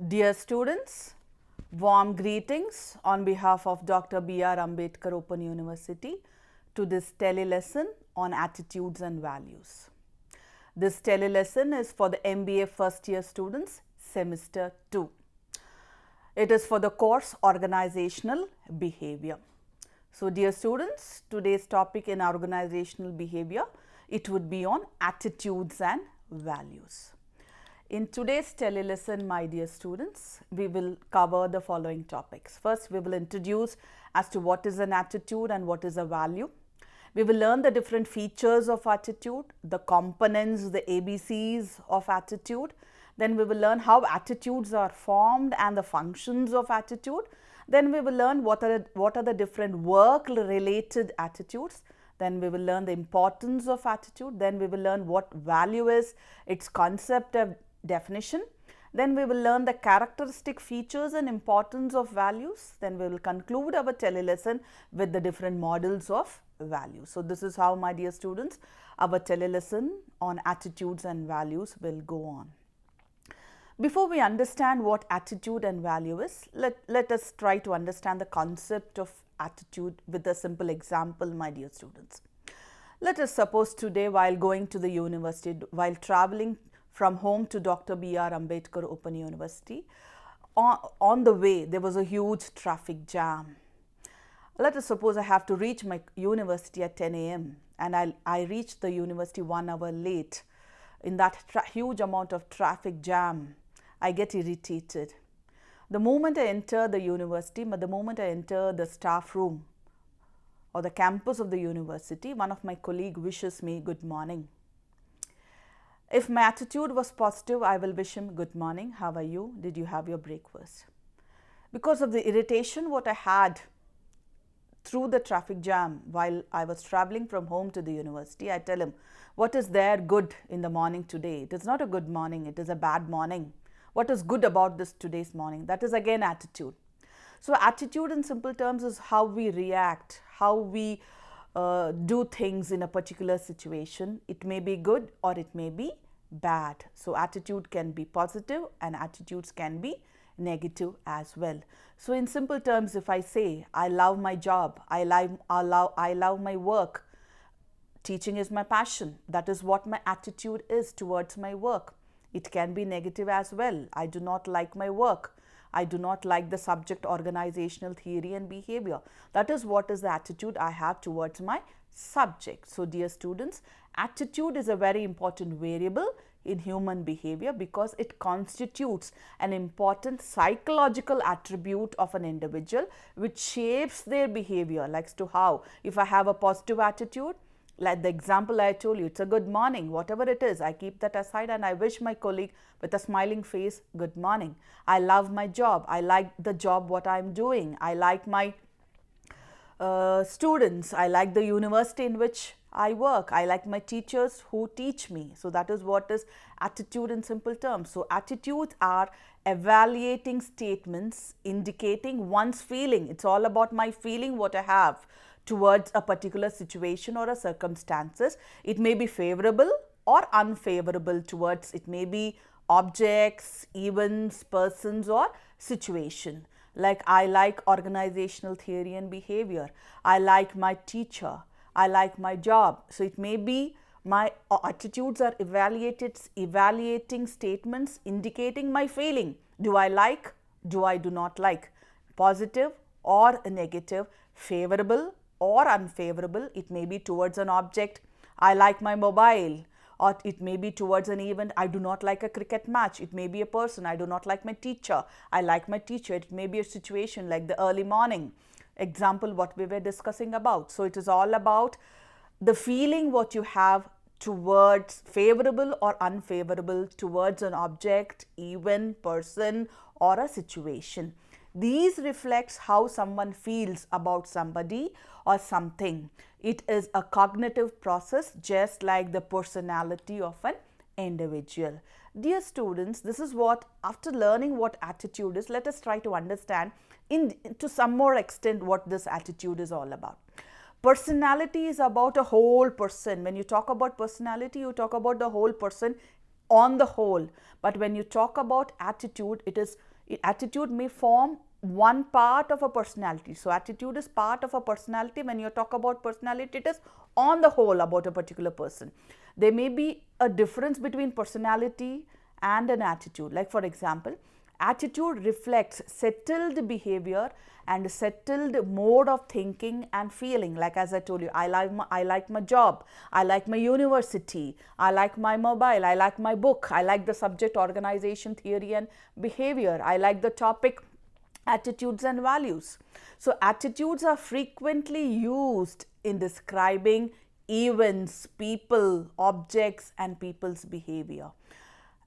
Dear students, warm greetings on behalf of Dr. B.R. Ambedkar Open University to this tele-lesson on attitudes and values. This tele-lesson is for the MBA first year students, semester 2. It is for the course Organizational Behavior. So dear students, today's topic in organizational behavior, it would be on attitudes and values. In today's tele-lesson, my dear students, we will cover the following topics. First, we will introduce as to what is an attitude and what is a value. We will learn the different features of attitude, the components, the ABCs of attitude. Then we will learn how attitudes are formed and the functions of attitude. Then we will learn what are the different work-related attitudes. Then we will learn the importance of attitude. Then we will learn what value is, its concept of definition. Then we will learn the characteristic features and importance of values. Then we will conclude our tele-lesson with the different models of values. So this is how, my dear students, our tele-lesson on attitudes and values will go on. Before we understand what attitude and value is, let us try to understand the concept of attitude with a simple example, my dear students. Let us suppose today, while going to the university, while traveling from home to Dr. B.R. Ambedkar Open University, on the way there was a huge traffic jam. Let us suppose I have to reach my university at 10 a.m. and I reached the university 1 hour late. In that huge amount of traffic jam, I get irritated. The moment I enter the university, the moment I enter the staff room or the campus of the university, one of my colleagues wishes me good morning. If my attitude was positive, I will wish him good morning, how are you, did you have your breakfast? Because of the irritation what I had through the traffic jam while I was traveling from home to the university, I tell him, what is there good in the morning today? It is not a good morning, it is a bad morning. What is good about this today's morning? That is again attitude. So attitude in simple terms is how we react, how we do things in a particular situation. It may be good or it may be bad. So attitude can be positive and attitudes can be negative as well. So in simple terms, if I say I love my job, I love my work, teaching is my passion, that is what my attitude is towards my work. It can be negative as well. I do not like my work. I do not like the subject organizational theory and behavior. That is what is the attitude I have towards my subject. So dear students, attitude is a very important variable in human behavior because it constitutes an important psychological attribute of an individual which shapes their behavior, like to how. If I have a positive attitude, like the example I told you, it's a good morning, whatever it is, I keep that aside and I wish my colleague with a smiling face, good morning. I love my job, I like the job what I'm doing, I like my students, I like the university in which I work, I like my teachers who teach me. So that is what is attitude in simple terms. So attitudes are evaluating statements indicating one's feeling. It's all about my feeling, what I have towards a particular situation or a circumstances. It may be favorable or unfavorable towards, it may be objects, events, persons or situation. Like I like organizational theory and behavior. I like my teacher. I like my job. So it may be my attitudes are evaluating statements indicating my feeling. Do I like? Do I do not like? Positive or negative, favorable or unfavorable. It may be towards an object. I like my mobile. Or it may be towards an event. I do not like a cricket match. It may be a person. I do not like my teacher. I like my teacher. It may be a situation like the early morning example what we were discussing about. So it is all about the feeling what you have towards favorable or unfavorable towards an object, event, person or a situation. These reflects how someone feels about somebody or something. It is a cognitive process just like the personality of an individual. Dear students, this is what, after learning what attitude is, let us try to understand to some more extent what this attitude is all about. Personality is about a whole person. When you talk about personality, you talk about the whole person on the whole. But when you talk about attitude, attitude may form one part of a personality. So attitude is part of a personality. When you talk about personality, it is on the whole about a particular person. There may be a difference between personality and an attitude. Like for example, attitude reflects settled behavior and settled mode of thinking and feeling. Like as I told you, I like my job, I like my university, I like my mobile, I like my book, I like the subject organization, theory and behavior, I like the topic attitudes and values. So attitudes are frequently used in describing events, people, objects and people's behavior.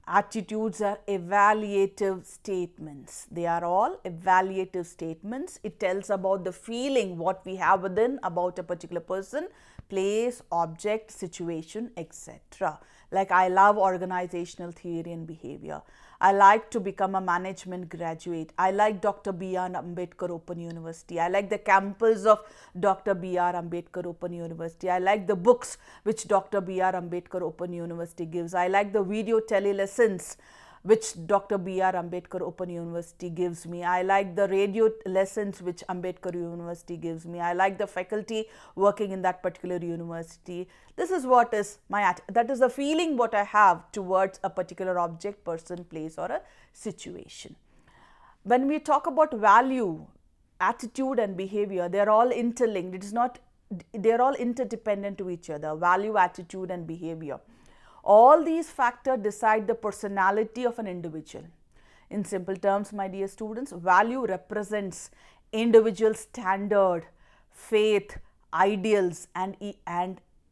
Attitudes are evaluative statements. They are all evaluative statements. It tells about the feeling, what we have within about a particular person, place, object, situation, etc. Like I love organizational theory and behavior. I like to become a management graduate. I like Dr. B.R. Ambedkar Open University. I like the campus of Dr. B.R. Ambedkar Open University. I like the books which Dr. B.R. Ambedkar Open University gives. I like the video tele-lessons which Dr. B.R. Ambedkar Open University gives me. I like the radio lessons which Ambedkar University gives me. I like the faculty working in that particular university. This is what is that is the feeling what I have towards a particular object, person, place or a situation. When we talk about value, attitude and behavior, they are all interlinked. It is not, they are all interdependent to each other. Value, attitude and behavior. All these factors decide the personality of an individual. In simple terms, my dear students, value represents individual standard, faith, ideals and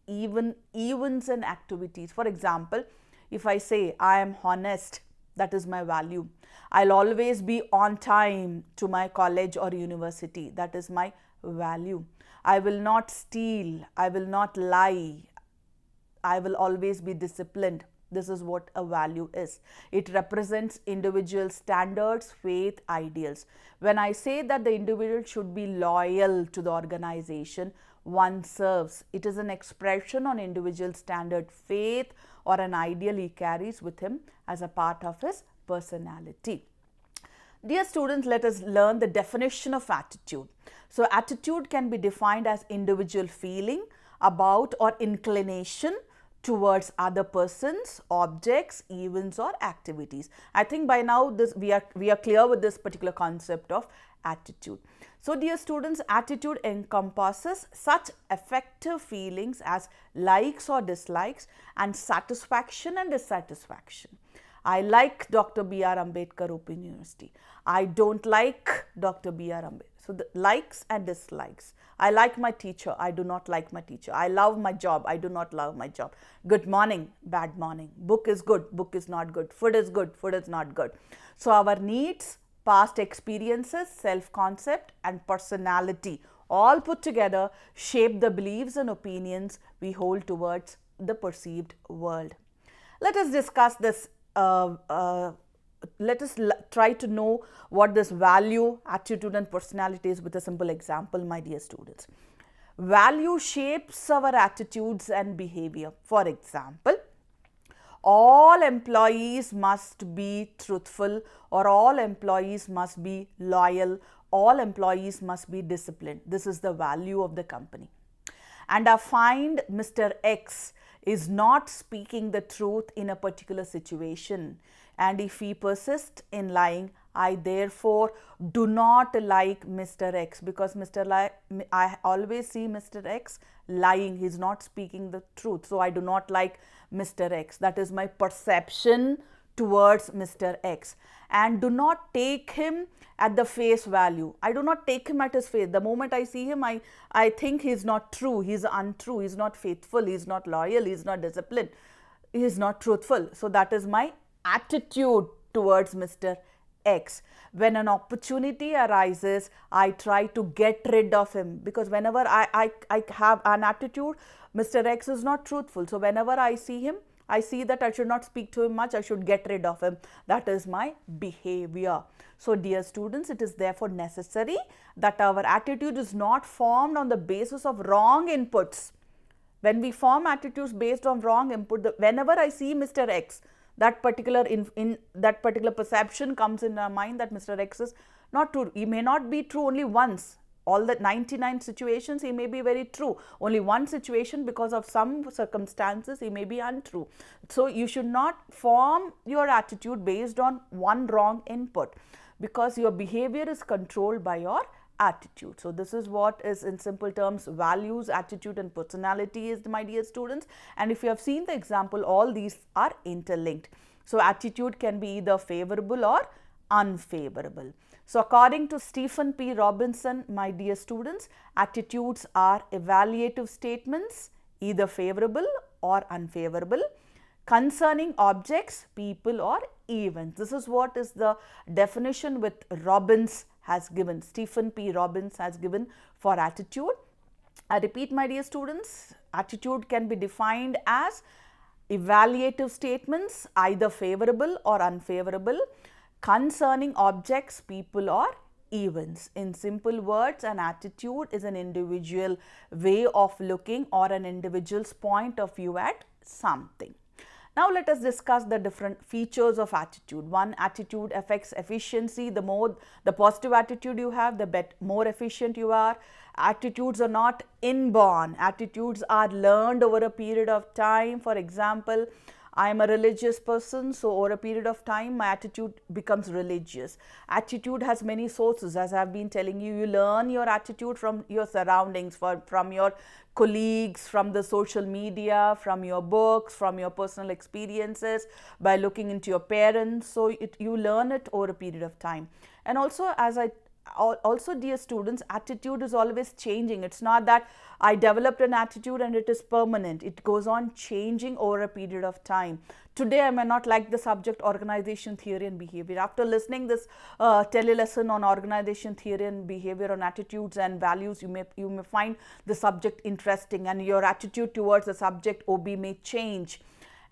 even events and activities. For example, if I say I am honest, that is my value. I'll always be on time to my college or university, that is my value. I will not steal, I will not lie, I will always be disciplined. This is what a value is. It represents individual standards, faith, ideals. When I say that the individual should be loyal to the organization one serves, it is an expression on individual standard, faith or an ideal he carries with him as a part of his personality. Dear students, let us learn the definition of attitude. So attitude can be defined as individual feeling about or inclination towards other persons, objects, events or activities. I think by now we are clear with this particular concept of attitude. So dear students, attitude encompasses such affective feelings as likes or dislikes and satisfaction and dissatisfaction. I like Dr. B.R. Ambedkar Open University. I don't like Dr. B.R. Ambedkar. So the likes and dislikes. I like my teacher. I do not like my teacher. I love my job. I do not love my job. Good morning, bad morning. Book is good. Book is not good. Food is good. Food is not good. So our needs, past experiences, self-concept and personality all put together shape the beliefs and opinions we hold towards the perceived world. Let us discuss this. Let us try to know what this value, attitude and personality is with a simple example, my dear students. Value shapes our attitudes and behavior. For example, all employees must be truthful or all employees must be loyal, all employees must be disciplined. This is the value of the company. And I find Mr. X is not speaking the truth in a particular situation, and if he persists in lying, I therefore do not like Mr. X, because I always see Mr. X lying. He is not speaking the truth. So I do not like Mr. X. That is my perception towards Mr. X. And do not take him at the face value. I do not take him at his face. The moment I see him, I think he is not true, he is untrue, he is not faithful, he is not loyal, he is not disciplined, he is not truthful. So that is my attitude towards Mr. X. When an opportunity arises, I try to get rid of him, because whenever I have an attitude, Mr. X is not truthful. So whenever I see him, I see that I should not speak to him much, I should get rid of him. That is my behavior. So dear students, it is therefore necessary that our attitude is not formed on the basis of wrong inputs. When we form attitudes based on wrong input, whenever I see Mr. X, that particular that particular perception comes in our mind that Mr. X is not true. He may not be true only once. All the 99 situations he may be very true. Only one situation, because of some circumstances, he may be untrue. So you should not form your attitude based on one wrong input, because your behavior is controlled by your attitude. So this is what is, in simple terms, values, attitude and personality is, my dear students. And if you have seen the example, all these are interlinked. So attitude can be either favorable or unfavorable. So according to Stephen P. Robinson, my dear students, attitudes are evaluative statements, either favorable or unfavorable, concerning objects, people or events. This is what is the definition with Robbins has given, Stephen P. Robbins has given for attitude. I repeat, my dear students, attitude can be defined as evaluative statements, either favorable or unfavorable, concerning objects, people or events. In simple words, an attitude is an individual way of looking or an individual's point of view at something. Now let us discuss the different features of attitude. One, attitude affects efficiency. The more the positive attitude you have, the more efficient you are. Attitudes are not inborn. Attitudes are learned over a period of time. For example, I am a religious person, so over a period of time my attitude becomes religious. Attitude has many sources, as I have been telling you. You learn your attitude from your surroundings, from your colleagues, from the social media, from your books, from your personal experiences, by looking into your parents. So you learn it over a period of time. And also, dear students, attitude is always changing. It's not that I developed an attitude and it is permanent. It goes on changing over a period of time. Today I may not like the subject organization theory and behavior. After listening this tele-lesson on organization theory and behavior, on attitudes and values, you may find the subject interesting, and your attitude towards the subject OB may change.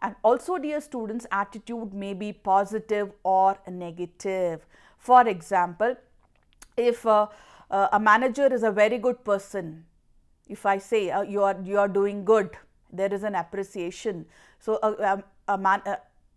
And also, dear students, attitude may be positive or negative. For example, if a manager is a very good person, if I say you are doing good, there is an appreciation. So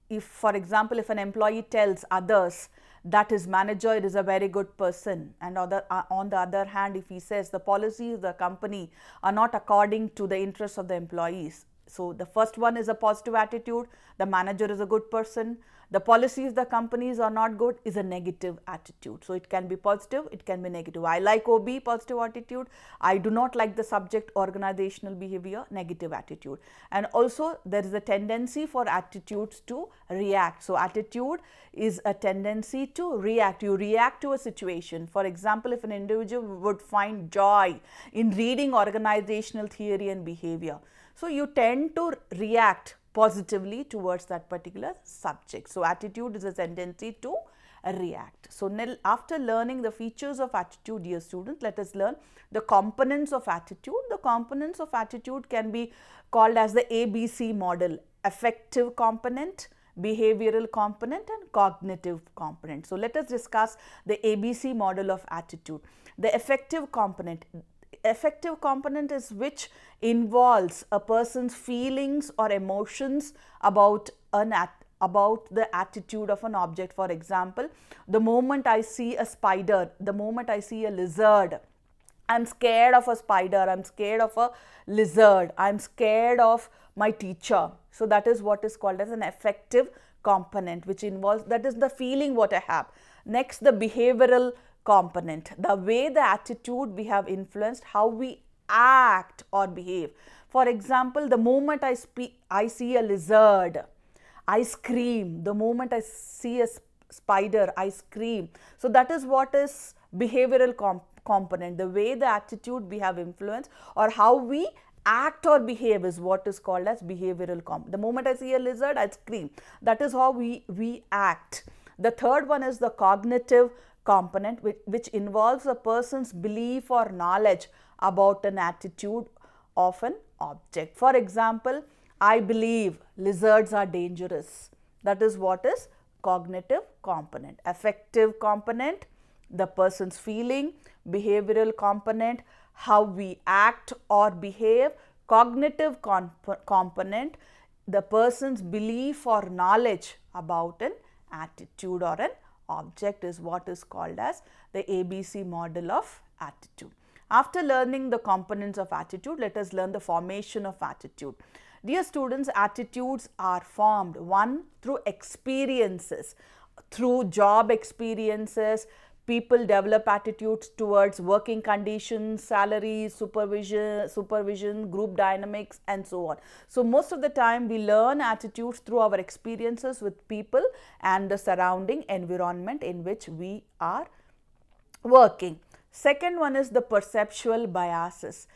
if, for example, if an employee tells others that his manager is a very good person, and on the other hand, if he says the policies of the company are not according to the interests of the employees, so the first one is a positive attitude, the manager is a good person. The policies, the companies are not good, is a negative attitude. So it can be positive, it can be negative. I like OB, positive attitude. I do not like the subject organizational behavior, negative attitude. And also there is a tendency for attitudes to react. So attitude is a tendency to react. You react to a situation. For example, if an individual would find joy in reading organizational theory and behavior, so you tend to react positively towards that particular subject. So attitude is a tendency to react. So after learning the features of attitude, dear students, let us learn the components of attitude. The components of attitude can be called as the ABC model: affective component, behavioral component and cognitive component. So let us discuss the ABC model of attitude. The affective component. Affective component is which involves a person's feelings or emotions about the attitude of an object. For example, the moment I see a spider, the moment I see a lizard, I'm scared of a spider, I'm scared of a lizard, I'm scared of my teacher. So that is what is called as an affective component, which involves, that is the feeling what I have. Next, the behavioral component, the way the attitude we have influenced how we act or behave. For example, the moment I see a lizard, I scream. The moment I see a spider, I scream. So that is what is behavioral component. The way the attitude we have influenced or how we act or behave is what is called as behavioral component. The moment I see a lizard, I scream. That is how we act. The third one is the cognitive component, which involves a person's belief or knowledge about an attitude of an object. For example, I believe lizards are dangerous. That is what is cognitive component. Affective component, the person's feeling. Behavioral component, how we act or behave. Cognitive component, the person's belief or knowledge about an attitude or an object is what is called as the ABC model of attitude. After learning the components of attitude, let us learn the formation of attitude. Dear students, attitudes are formed, one, through experiences, through job experiences. People develop attitudes towards working conditions, salaries, supervision, group dynamics, and so on. So most of the time we learn attitudes through our experiences with people and the surrounding environment in which we are working. Second one is the perceptual biases.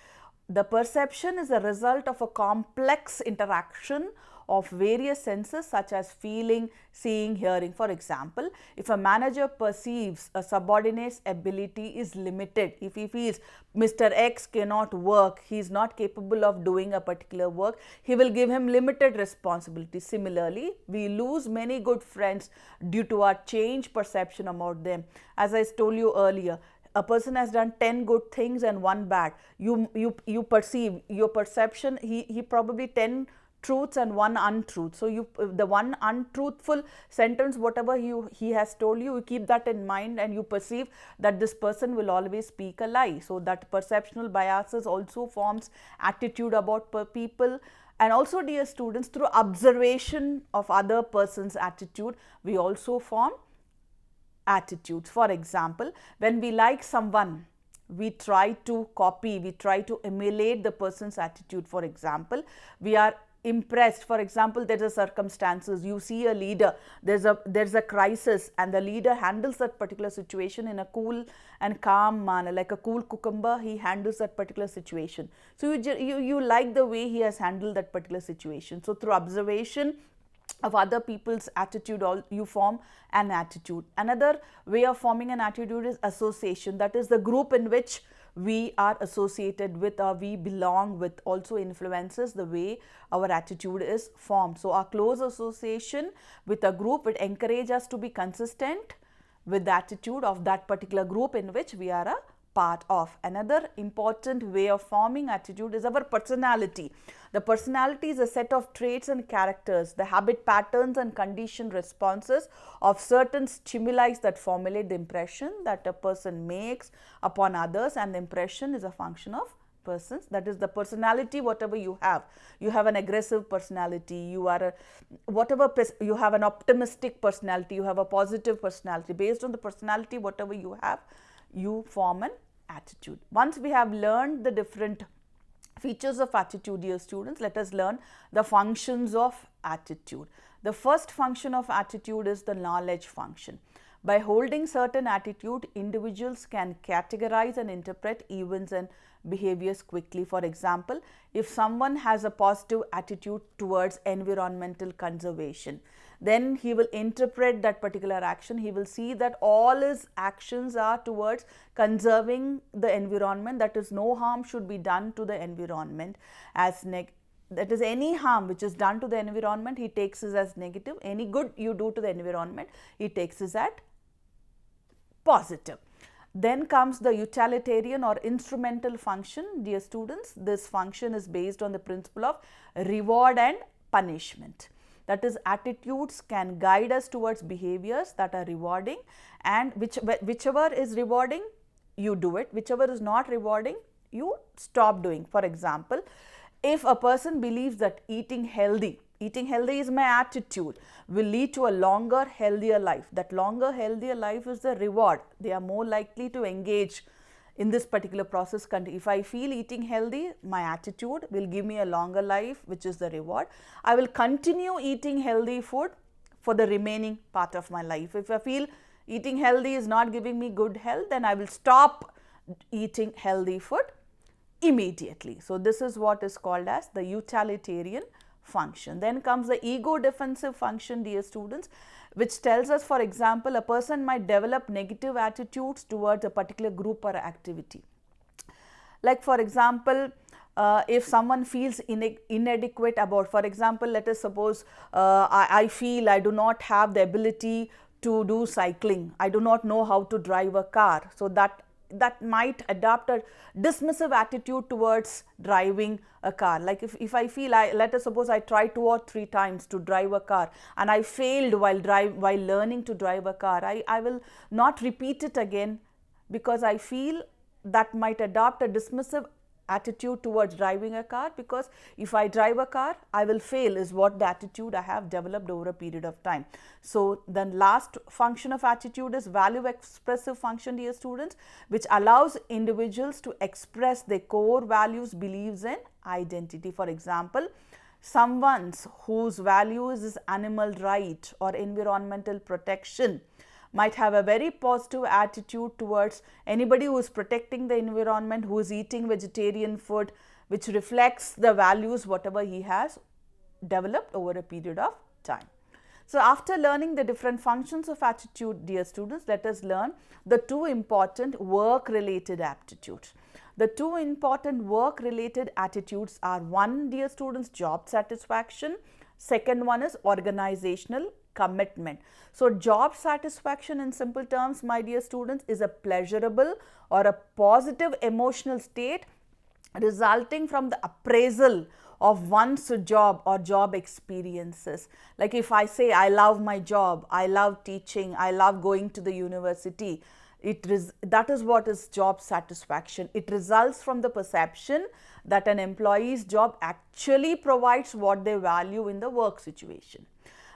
The perception is a result of a complex interaction of various senses such as feeling, seeing, hearing. For example, if a manager perceives a subordinate's ability is limited, if he feels Mr. X cannot work, he is not capable of doing a particular work, he will give him limited responsibility. Similarly, we lose many good friends due to our changed perception about them. As I told you earlier, a person has done 10 good things and 1 bad. You perceive, your perception, he probably 10 truths and 1 untruth. So the one untruthful sentence, whatever he has told you, you keep that in mind and you perceive that this person will always speak a lie. So that perceptual biases also forms attitude about people. And also, dear students, through observation of other person's attitude, we also form attitudes. For example, when we like someone, we try to copy, we try to emulate the person's attitude. For example, we are impressed. For example, there are circumstances, you see a leader, there's a crisis, and the leader handles that particular situation in a cool and calm manner, like a cool cucumber. He handles that particular situation. So you like the way he has handled that particular situation. So through observation of other people's attitude, you form an attitude. Another way of forming an attitude is association. That is the group in which we are associated with or we belong with also influences the way our attitude is formed. So our close association with a group would encourage us to be consistent with the attitude of that particular group in which we are a part of. Another important way of forming attitude is our personality. The personality is a set of traits and characters, the habit patterns and conditioned responses of certain stimuli that formulate the impression that a person makes upon others, and the impression is a function of persons. That is the personality, whatever you have. You have an aggressive personality, you are you have an optimistic personality, you have a positive personality. Based on the personality, whatever you have, you form an attitude. Once we have learned the different features of attitude, dear students, let us learn the functions of attitude. The first function of attitude is the knowledge function. By holding certain attitude, individuals can categorize and interpret events and behaviors quickly. For example, if someone has a positive attitude towards environmental conservation, then he will interpret that particular action. He will see that all his actions are towards conserving the environment, that is, no harm should be done to the environment. That is, any harm which is done to the environment, he takes it as negative. Any good you do to the environment, he takes it as positive. Then comes the utilitarian or instrumental function. Dear students, this function is based on the principle of reward and punishment. That is, attitudes can guide us towards behaviors that are rewarding, and whichever is rewarding, you do it. Whichever is not rewarding, you stop doing. For example, if a person believes that eating healthy is my attitude, will lead to a longer, healthier life. That longer, healthier life is the reward. They are more likely to engage in this particular process. If I feel eating healthy, my attitude will give me a longer life, which is the reward. I will continue eating healthy food for the remaining part of my life. If I feel eating healthy is not giving me good health, then I will stop eating healthy food immediately. So this is what is called as the utilitarian function. Then comes the ego defensive function, dear students, which tells us, for example, a person might develop negative attitudes towards a particular group or activity. Like, for example, if someone feels inadequate about, for example, let us suppose I feel I do not have the ability to do cycling, I do not know how to drive a car. So that that might adopt a dismissive attitude towards driving a car. Like if I feel, let us suppose I tried 2 or 3 times to drive a car and I failed while learning to drive a car, I will not repeat it again, because I feel that might adopt a dismissive attitude towards driving a car, because if I drive a car I will fail, is what the attitude I have developed over a period of time. So then last function of attitude is value expressive function, dear students, which allows individuals to express their core values, beliefs and identity. For example, someone whose values is animal right or environmental protection might have a very positive attitude towards anybody who is protecting the environment, who is eating vegetarian food, which reflects the values whatever he has developed over a period of time. So after learning the different functions of attitude, dear students, let us learn the 2 important work related aptitudes. The 2 important work related attitudes are, one, dear students, job satisfaction. Second one is organizational commitment. So job satisfaction, in simple terms, my dear students, is a pleasurable or a positive emotional state resulting from the appraisal of one's job or job experiences. Like if I say I love my job, I love teaching, I love going to the university, that is what is job satisfaction. It results from the perception that an employee's job actually provides what they value in the work situation.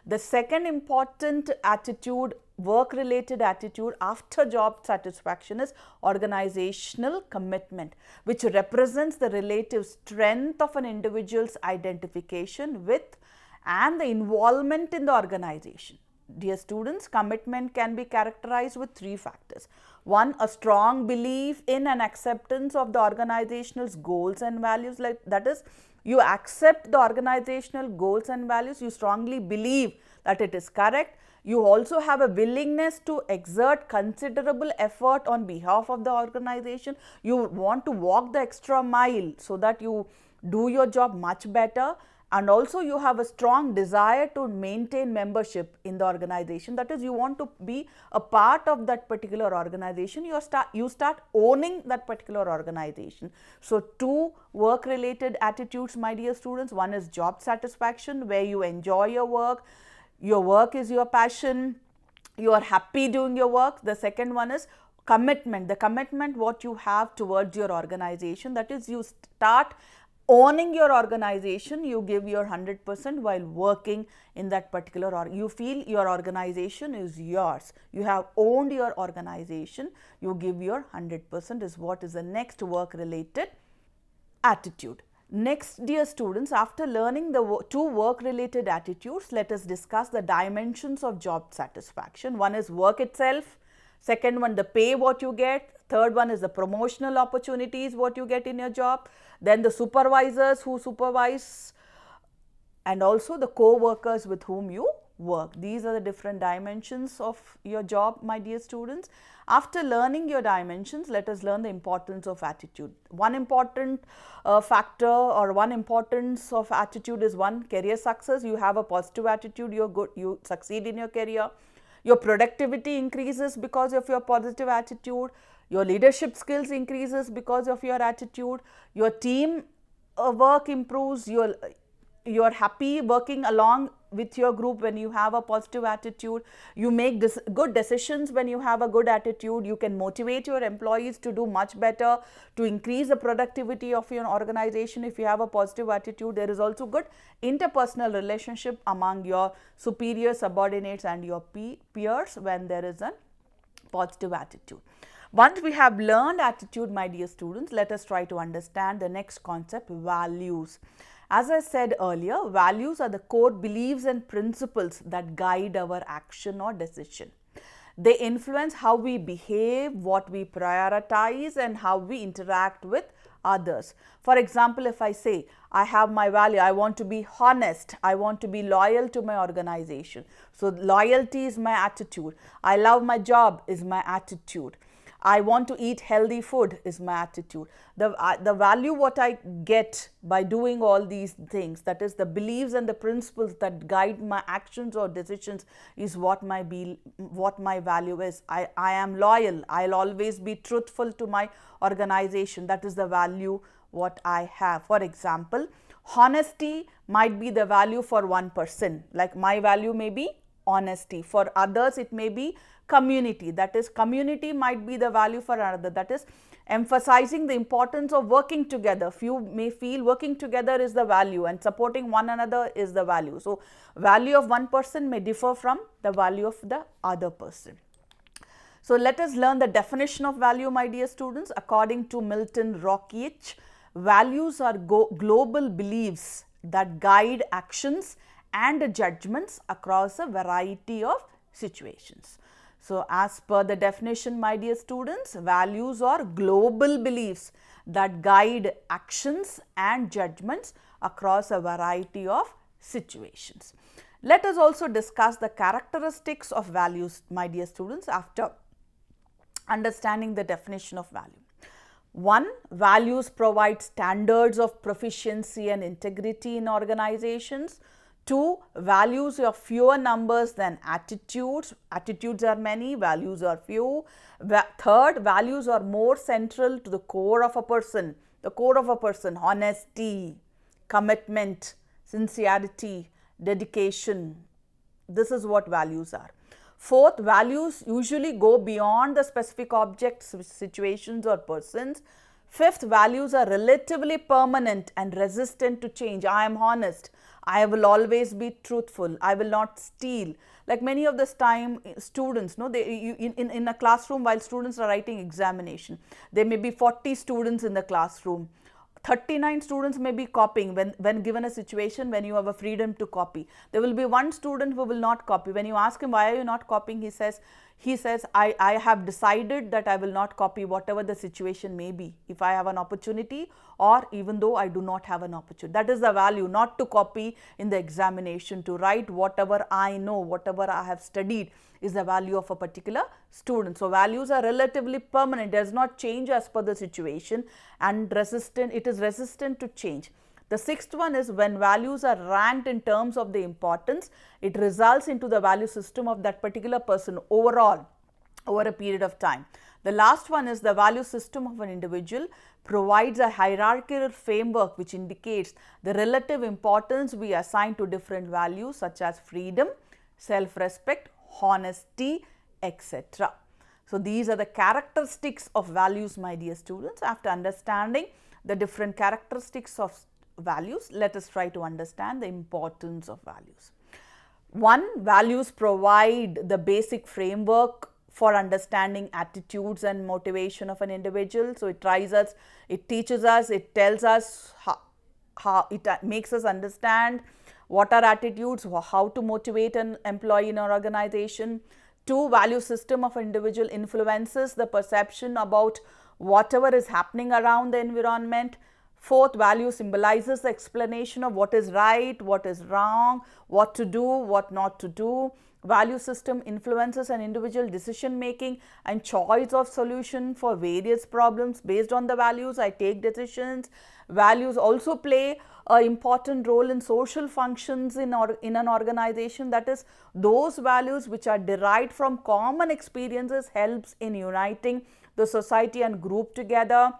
The second important attitude, work related attitude after job satisfaction, is organizational commitment, which represents the relative strength of an individual's identification with and the involvement in the organization. Dear students, commitment can be characterized with 3 factors. One, a strong belief in and acceptance of the organization's goals and values. Like that is, you accept the organizational goals and values, you strongly believe that it is correct. You also have a willingness to exert considerable effort on behalf of the organization. You want to walk the extra mile so that you do your job much better. And also you have a strong desire to maintain membership in the organization. That is, you want to be a part of that particular organization. You start owning that particular organization. So 2 work related attitudes, my dear students. One is job satisfaction, where you enjoy your work is your passion, you are happy doing your work. The second one is commitment, the commitment what you have towards your organization. That is, you start owning your organization, you give your 100% while working in that particular, or you feel your organization is yours, you have owned your organization, you give your 100%, is what is the next work related attitude. Next, dear students, after learning the 2 work related attitudes, let us discuss the dimensions of job satisfaction. One is work itself, second one the pay what you get, third one is the promotional opportunities what you get in your job, then the supervisors who supervise, and also the co-workers with whom you work. These are the different dimensions of your job, my dear students. After learning your dimensions, let us learn the importance of attitude. One important factor or one importance of attitude is, one, career success. You have a positive attitude, you're good, you succeed in your career. Your productivity increases because of your positive attitude. Your leadership skills increases because of your attitude. Your team work improves. You're happy working along with your group when you have a positive attitude. You make good decisions when you have a good attitude. You can motivate your employees to do much better, to increase the productivity of your organization if you have a positive attitude. There is also good interpersonal relationship among your superiors, subordinates and your peers when there is a positive attitude. Once we have learned attitude, my dear students, let us try to understand the next concept, values. As I said earlier, values are the core beliefs and principles that guide our action or decision. They influence how we behave, what we prioritize and how we interact with others. For example, if I say, I have my value, I want to be honest, I want to be loyal to my organization. So loyalty is my attitude. I love my job is my attitude. I want to eat healthy food is my attitude. The value what I get by doing all these things, that is the beliefs and the principles that guide my actions or decisions, is what my value is. I am loyal. I'll always be truthful to my organization. That is the value what I have. For example, honesty might be the value for one person. Like my value may be honesty. For others, it may be community. That is, community might be the value for another. That is, emphasizing the importance of working together. Few may feel working together is the value and supporting one another is the value. So, value of one person may differ from the value of the other person. So, let us learn the definition of value, my dear students. According to Milton Rockich, values are global beliefs that guide actions and judgments across a variety of situations. So, as per the definition, my dear students, values are global beliefs that guide actions and judgments across a variety of situations. Let us also discuss the characteristics of values, my dear students, after understanding the definition of value. 1. Values provide standards of proficiency and integrity in organizations. 2. Values are fewer numbers than attitudes. Attitudes are many, values are few. 3rd, values are more central to the core of a person. The core of a person: honesty, commitment, sincerity, dedication. This is what values are. 4th, values usually go beyond the specific objects, situations or persons. 5th, values are relatively permanent and resistant to change. I am honest. I will always be truthful. I will not steal. Like many of this time, students, no, in a classroom, while students are writing examination, there may be 40 students in the classroom. 39 students may be copying when given a situation when you have a freedom to copy. There will be one student who will not copy. When you ask him, why are you not copying, he says, I have decided that I will not copy whatever the situation may be, if I have an opportunity or even though I do not have an opportunity. That is the value, not to copy in the examination, to write whatever I know, whatever I have studied is the value of a particular student. So, values are relatively permanent, does not change as per the situation, and it is resistant to change. The 6th one is when values are ranked in terms of the importance, it results into the value system of that particular person overall over a period of time. The last one is the value system of an individual provides a hierarchical framework which indicates the relative importance we assign to different values such as freedom, self-respect, honesty, etc. So, these are the characteristics of values, my dear students. After understanding the different characteristics of values, let us try to understand the importance of values. 1. Values provide the basic framework for understanding attitudes and motivation of an individual. So, it teaches us, it tells us how it makes us understand what are attitudes, how to motivate an employee in our organization. 2. Value system of an individual influences the perception about whatever is happening around the environment. 4th, value symbolizes the explanation of what is right, what is wrong, what to do, what not to do. Value system influences an individual decision making and choice of solution for various problems. Based on the values, I take decisions. Values also play an important role in social functions in an organization. That is, those values which are derived from common experiences helps in uniting the society and group together.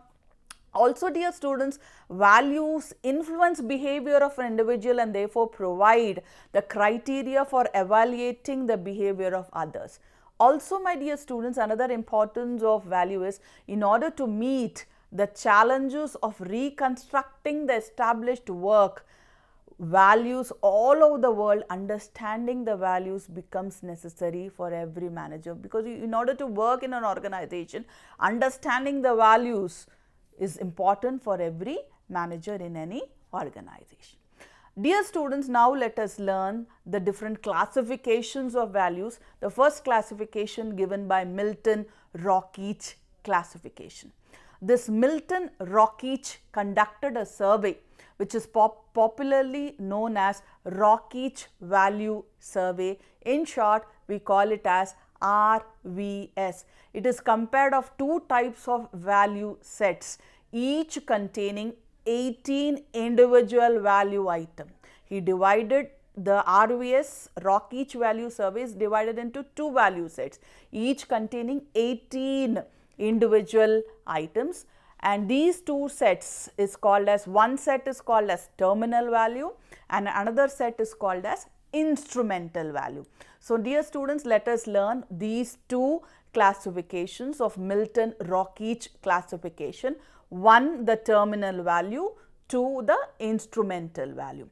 Also, dear students, values influence behavior of an individual and therefore provide the criteria for evaluating the behavior of others. Also, my dear students, another importance of value is in order to meet the challenges of reconstructing the established work, values all over the world, understanding the values becomes necessary for every manager, because in order to work in an organization, understanding the values is important for every manager in any organization. Dear students, now let us learn the different classifications of values. The first classification given by Milton Rockich classification. This Milton Rockich conducted a survey which is popularly known as Rockich Value Survey. In short, we call it as RVS. It is compared of two types of value sets, each containing 18 individual value items. He divided the RVS, rock each value survey is divided into two value sets, each containing 18 individual items, and these two sets is called as, one set is called as terminal value and another set is called as instrumental value. So, dear students, let us learn these two classifications of Milton-Rockich classification. One, the terminal value, two, the instrumental value.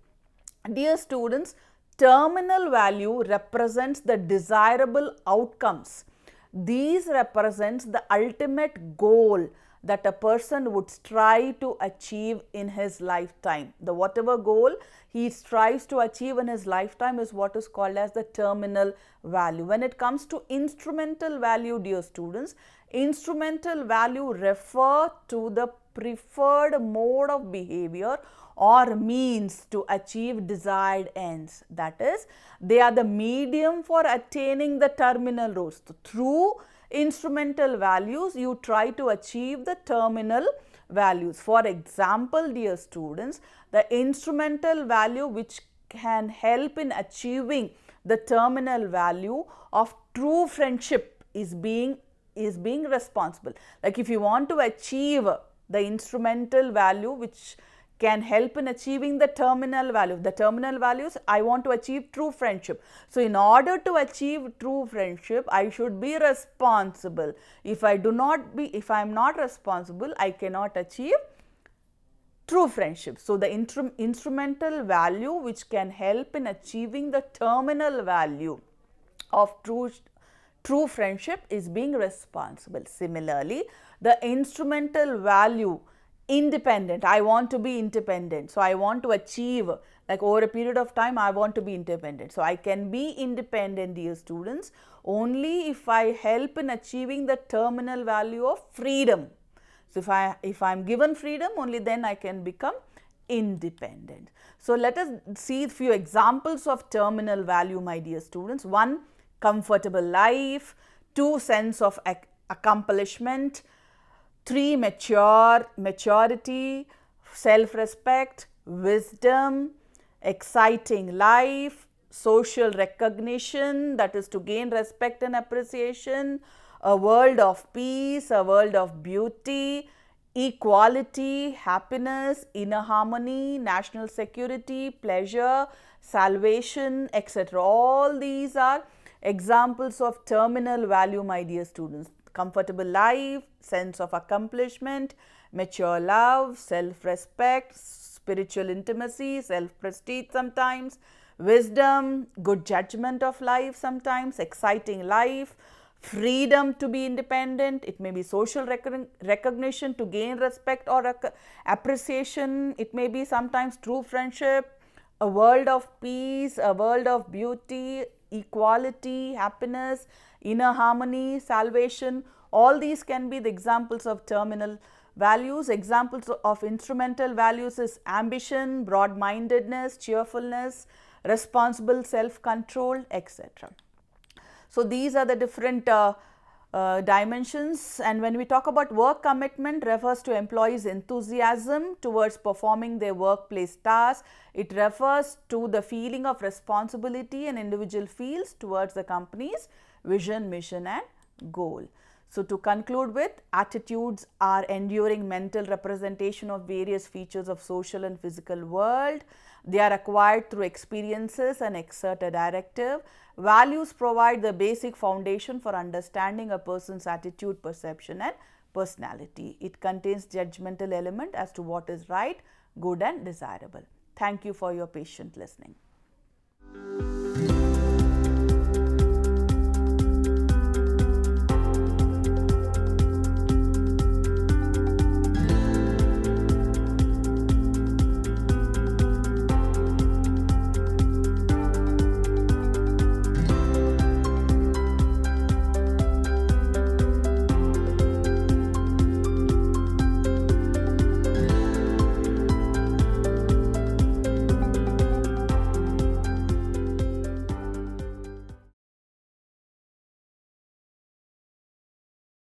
Dear students, terminal value represents the desirable outcomes. These represents the ultimate goal that a person would strive to achieve in his lifetime. The whatever goal he strives to achieve in his lifetime is what is called as the terminal value. When it comes to instrumental value, dear students, instrumental value refer to the preferred mode of behavior or means to achieve desired ends. That is, they are the medium for attaining the terminal goals. So, through instrumental values, you try to achieve the terminal values. For example, dear students, the instrumental value which can help in achieving the terminal value of true friendship is being responsible. Like if you want to achieve the instrumental value which can help in achieving the terminal value. The terminal values, I want to achieve true friendship. So, in order to achieve true friendship, I should be responsible. If I am not responsible, I cannot achieve true friendship. So, the instrumental value which can help in achieving the terminal value of true friendship is being responsible. Similarly, the instrumental value independent, I want to be independent. So, I want to achieve, like over a period of time, I want to be independent. So, I can be independent, dear students, only if I help in achieving the terminal value of freedom. So, if I am given freedom, only then I can become independent. So, let us see a few examples of terminal value, my dear students. One, comfortable life. Two, sense of accomplishment. 3, maturity, self-respect, wisdom, exciting life, social recognition, that is to gain respect and appreciation, a world of peace, a world of beauty, equality, happiness, inner harmony, national security, pleasure, salvation, etc. All these are examples of terminal value, my dear students. Comfortable life, sense of accomplishment, mature love, self-respect, spiritual intimacy, self-prestige sometimes, wisdom, good judgment of life sometimes, exciting life, freedom to be independent, it may be social recognition to gain respect or appreciation, it may be sometimes true friendship, a world of peace, a world of beauty, equality, happiness, inner harmony, salvation. All these can be the examples of terminal values. Examples of instrumental values is ambition, broad-mindedness, cheerfulness, responsible self-control, etc. So, these are the different dimensions, and when we talk about work commitment, refers to employees' enthusiasm towards performing their workplace tasks. It refers to the feeling of responsibility an individual feels towards the company's vision, mission and goal. So, to conclude with, attitudes are enduring mental representation of various features of social and physical world. They are acquired through experiences and exert a directive. Values provide the basic foundation for understanding a person's attitude, perception and personality. It contains judgmental element as to what is right, good and desirable. Thank you for your patient listening.